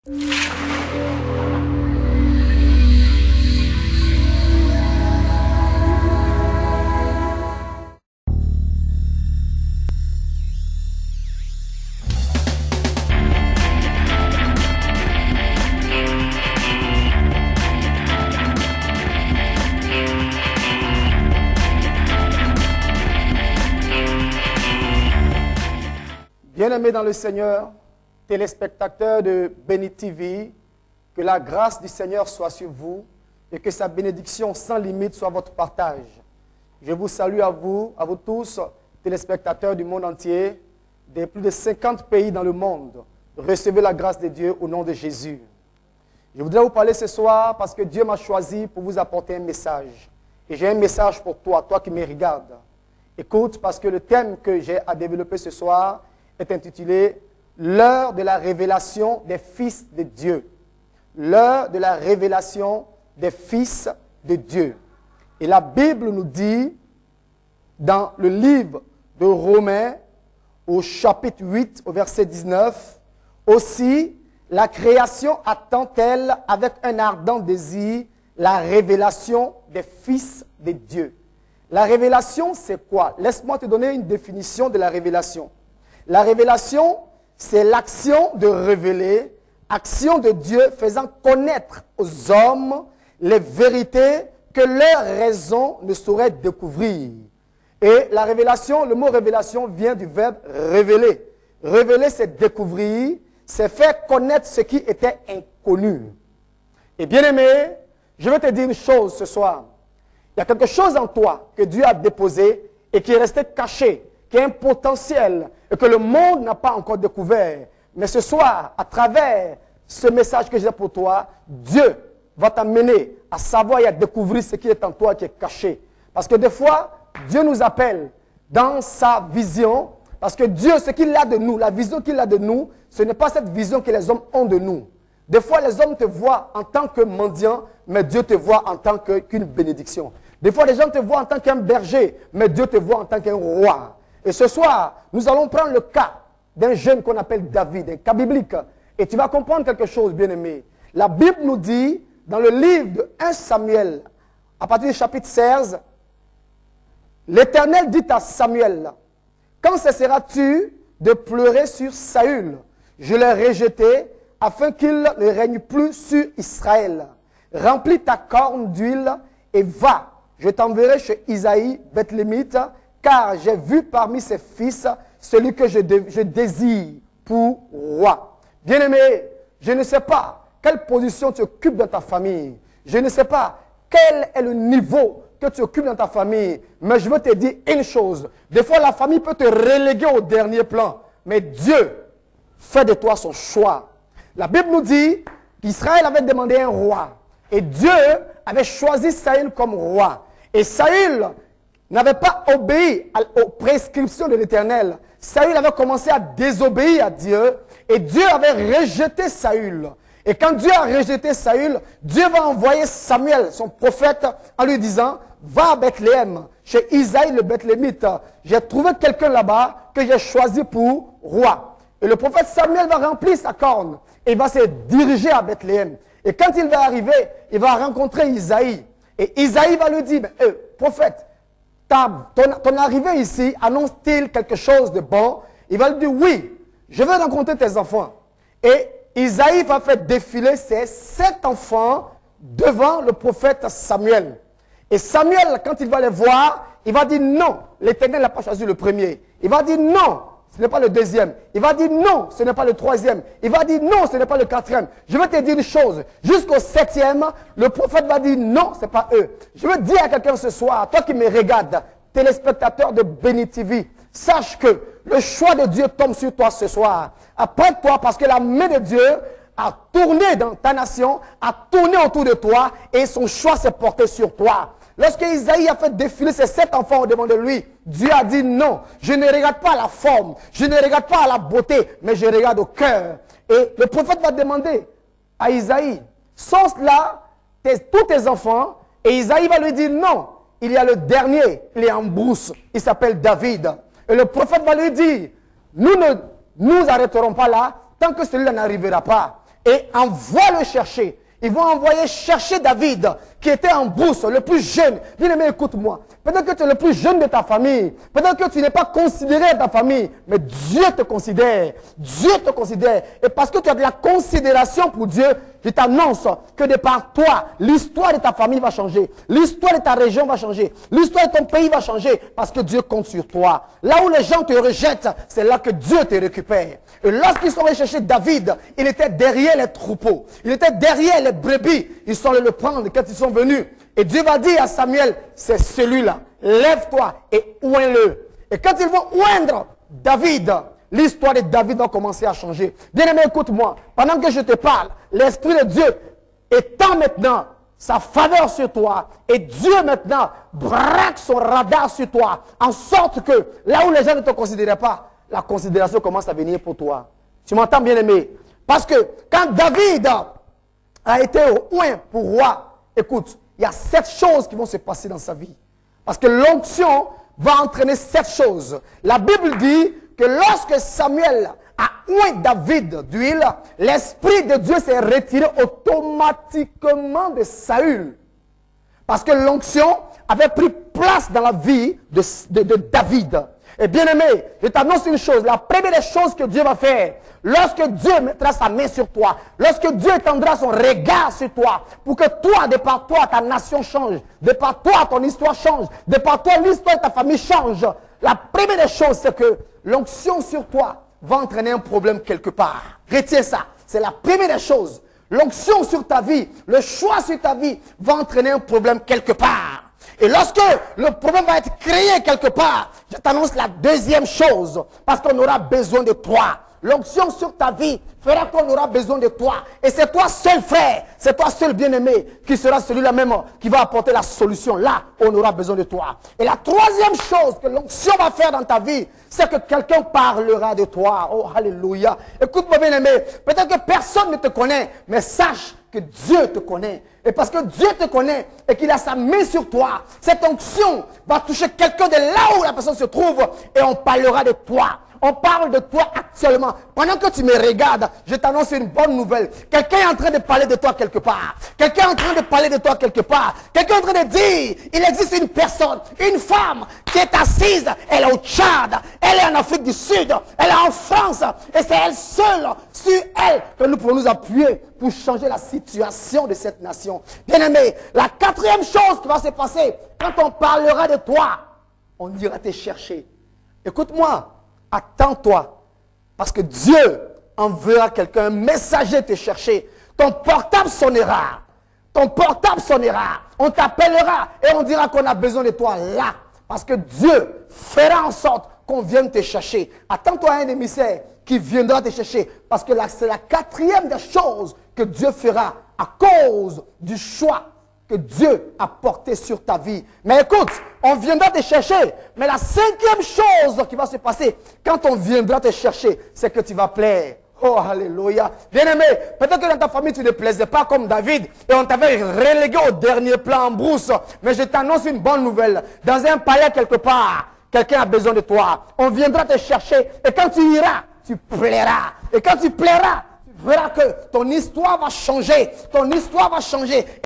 Bien-aimés dans le Seigneur, téléspectateurs de Béni TV, que la grâce du Seigneur soit sur vous et que sa bénédiction sans limite soit votre partage. Je vous salue à vous tous, téléspectateurs du monde entier, des plus de 50 pays dans le monde. Recevez la grâce de Dieu au nom de Jésus. Je voudrais vous parler ce soir parce que Dieu m'a choisi pour vous apporter un message. Et j'ai un message pour toi, toi qui me regardes. Écoute, parce que le thème que j'ai à développer ce soir est intitulé « L'heure de la révélation des fils de Dieu ». L'heure de la révélation des fils de Dieu. Et la Bible nous dit, dans le livre de Romains, au chapitre 8, au verset 19, « Aussi, la création attend-elle avec un ardent désir la révélation des fils de Dieu. » La révélation, c'est quoi? Laisse-moi te donner une définition de la révélation. La révélation, c'est l'action de révéler, action de Dieu faisant connaître aux hommes les vérités que leur raison ne saurait découvrir. Et la révélation, le mot révélation vient du verbe révéler. Révéler, c'est découvrir, c'est faire connaître ce qui était inconnu. Et bien aimé, je vais te dire une chose ce soir. Il y a quelque chose en toi que Dieu a déposé et qui est resté caché, qui a un potentiel et que le monde n'a pas encore découvert. Mais ce soir, à travers ce message que j'ai pour toi, Dieu va t'amener à savoir et à découvrir ce qui est en toi qui est caché. Parce que des fois, Dieu nous appelle dans sa vision, parce que Dieu, ce qu'il a de nous, la vision qu'il a de nous, ce n'est pas cette vision que les hommes ont de nous. Des fois, les hommes te voient en tant que mendiant, mais Dieu te voit en tant qu'une bénédiction. Des fois, les gens te voient en tant qu'un berger, mais Dieu te voit en tant qu'un roi. Et ce soir, nous allons prendre le cas d'un jeune qu'on appelle David, un cas biblique. Et tu vas comprendre quelque chose, bien-aimé. La Bible nous dit, dans le livre de 1 Samuel, à partir du chapitre 16, l'Éternel dit à Samuel, « Quand cesseras-tu de pleurer sur Saül? Je l'ai rejeté, afin qu'il ne règne plus sur Israël. Remplis ta corne d'huile et va. Je t'enverrai chez Isaïe, Bethlémite, car j'ai vu parmi ses fils celui que je désire pour roi. » Bien-aimé, je ne sais pas quelle position tu occupes dans ta famille. Je ne sais pas quel est le niveau que tu occupes dans ta famille. Mais je veux te dire une chose. Des fois, la famille peut te reléguer au dernier plan. Mais Dieu fait de toi son choix. La Bible nous dit qu'Israël avait demandé un roi. Et Dieu avait choisi Saül comme roi. Et Saül n'avait pas obéi aux prescriptions de l'Éternel. Saül avait commencé à désobéir à Dieu. Et Dieu avait rejeté Saül. Et quand Dieu a rejeté Saül, Dieu va envoyer Samuel, son prophète, en lui disant, va à Bethléem, chez Isaïe le Bethlémite. J'ai trouvé quelqu'un là-bas que j'ai choisi pour roi. Et le prophète Samuel va remplir sa corne. Et il va se diriger à Bethléem. Et quand il va arriver, il va rencontrer Isaïe. Et Isaïe va lui dire, prophète, ton arrivée ici annonce-t-il quelque chose de bon? Il va lui dire, oui, je veux rencontrer tes enfants. Et Isaïe va faire défiler ses 7 enfants devant le prophète Samuel. Et Samuel, quand il va les voir, il va dire non, l'Éternel n'a pas choisi le premier. Il va dire non, ce n'est pas le deuxième. Il va dire non, ce n'est pas le troisième. Il va dire non, ce n'est pas le quatrième. Je veux te dire une chose, jusqu'au 7e, le prophète va dire non, ce n'est pas eux. Je veux dire à quelqu'un ce soir, toi qui me regardes, téléspectateur de Béni TV, sache que le choix de Dieu tombe sur toi ce soir. Apprête-toi parce que la main de Dieu a tourné dans ta nation, a tourné autour de toi et son choix s'est porté sur toi. Lorsque Isaïe a fait défiler ses 7 enfants au devant de lui, Dieu a dit non, je ne regarde pas la forme, je ne regarde pas la beauté, mais je regarde au cœur. Et le prophète va demander à Isaïe, sont là tous tes enfants? Et Isaïe va lui dire non, il y a le dernier, il est en brousse, il s'appelle David. Et le prophète va lui dire, nous ne nous arrêterons pas là tant que celui-là n'arrivera pas. et envoie le chercher. Ils vont envoyer chercher David, qui était en brousse, le plus jeune. Bien aimé, écoute-moi. Peut-être que tu es le plus jeune de ta famille. Peut-être que tu n'es pas considéré dans ta famille. Mais Dieu te considère. Dieu te considère. Et parce que tu as de la considération pour Dieu, je t'annonce que de par toi, l'histoire de ta famille va changer. L'histoire de ta région va changer. L'histoire de ton pays va changer. Parce que Dieu compte sur toi. Là où les gens te rejettent, c'est là que Dieu te récupère. Et lorsqu'ils sont allés chercher David, il était derrière les troupeaux. Il était derrière les brebis. Ils sont allés le prendre quand ils sont venus. Et Dieu va dire à Samuel, c'est celui-là. Lève-toi et oins-le. Et quand ils vont oindre David, l'histoire de David va commencer à changer. Bien-aimé, écoute-moi. Pendant que je te parle, l'Esprit de Dieu étend maintenant sa faveur sur toi. Et Dieu maintenant braque son radar sur toi. En sorte que là où les gens ne te considéraient pas, la considération commence à venir pour toi. Tu m'entends, bien-aimé? Parce que quand David a été oint pour roi, écoute, il y a 7 choses qui vont se passer dans sa vie. Parce que l'onction va entraîner 7 choses. La Bible dit que lorsque Samuel a oint David d'huile, l'Esprit de Dieu s'est retiré automatiquement de Saül. Parce que l'onction avait pris place dans la vie de David. Et bien aimé, je t'annonce une chose. La première des choses que Dieu va faire, lorsque Dieu mettra sa main sur toi, lorsque Dieu étendra son regard sur toi, pour que toi, de par toi, ta nation change, de par toi, ton histoire change, de par toi, l'histoire de ta famille change. La première des choses, c'est que l'onction sur toi va entraîner un problème quelque part. Retiens ça. C'est la première des choses. L'onction sur ta vie, le choix sur ta vie va entraîner un problème quelque part. Et lorsque le problème va être créé quelque part, je t'annonce la deuxième chose, parce qu'on aura besoin de toi. L'onction sur ta vie fera qu'on aura besoin de toi. Et c'est toi seul frère, c'est toi seul bien-aimé qui sera celui-là même qui va apporter la solution. Là, on aura besoin de toi. Et la troisième chose que l'onction va faire dans ta vie, c'est que quelqu'un parlera de toi. Oh, alléluia. Écoute-moi bien-aimé, peut-être que personne ne te connaît, mais sache que Dieu te connaît. Et parce que Dieu te connaît et qu'il a sa main sur toi, cette onction va toucher quelqu'un de là où la personne se trouve et on parlera de toi. On parle de toi actuellement. Pendant que tu me regardes, je t'annonce une bonne nouvelle. Quelqu'un est en train de parler de toi quelque part. Quelqu'un est en train de parler de toi quelque part. Quelqu'un est en train de dire, il existe une personne, une femme qui est assise. Elle est au Tchad, elle est en Afrique du Sud, elle est en France. Et c'est elle seule, sur elle, que nous pouvons nous appuyer pour changer la situation de cette nation. Bien-aimé, la quatrième chose qui va se passer, quand on parlera de toi, on ira te chercher. Écoute-moi. Attends-toi, parce que Dieu enverra quelqu'un, un messager te chercher. Ton portable sonnera. Ton portable sonnera. On t'appellera et on dira qu'on a besoin de toi là. Parce que Dieu fera en sorte qu'on vienne te chercher. Attends-toi à un émissaire qui viendra te chercher. Parce que c'est la quatrième des choses que Dieu fera à cause du choix que Dieu a porté sur ta vie. Mais écoute, on viendra te chercher. Mais la cinquième chose qui va se passer quand on viendra te chercher, c'est que tu vas plaire. Oh, alléluia. Bien-aimé, peut-être que dans ta famille, tu ne plaisais pas comme David et on t'avait relégué au dernier plan en brousse. Mais je t'annonce une bonne nouvelle. Dans un palais quelque part, quelqu'un a besoin de toi. On viendra te chercher et quand tu iras, tu plairas. Et quand tu plairas, tu verras que ton histoire va changer. Ton histoire va changer.